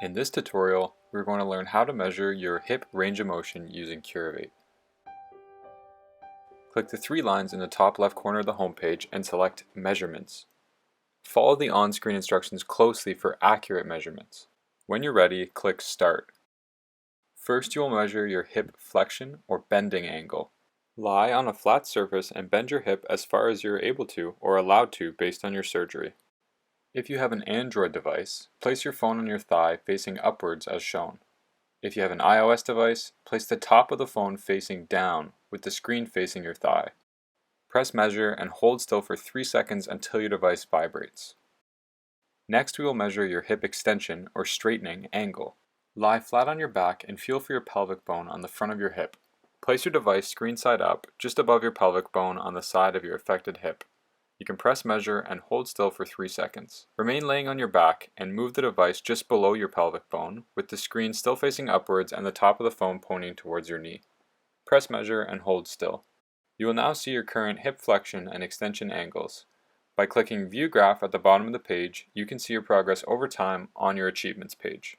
In this tutorial, we're going to learn how to measure your hip range of motion using Curovate. Click the three lines in the top left corner of the home page and select Measurements. Follow the on-screen instructions closely for accurate measurements. When you're ready, click Start. First, you will measure your hip flexion or bending angle. Lie on a flat surface and bend your hip as far as you're able to or allowed to based on your surgery. If you have an Android device, place your phone on your thigh facing upwards as shown. If you have an iOS device, place the top of the phone facing down with the screen facing your thigh. Press measure and hold still for 3 seconds until your device vibrates. Next, we will measure your hip extension or straightening angle. Lie flat on your back and feel for your pelvic bone on the front of your hip. Place your device screen side up, just above your pelvic bone on the side of your affected hip. You can press measure and hold still for 3 seconds. Remain laying on your back and move the device just below your pelvic bone, with the screen still facing upwards and the top of the phone pointing towards your knee. Press measure and hold still. You will now see your current hip flexion and extension angles. By clicking View Graph at the bottom of the page, you can see your progress over time on your achievements page.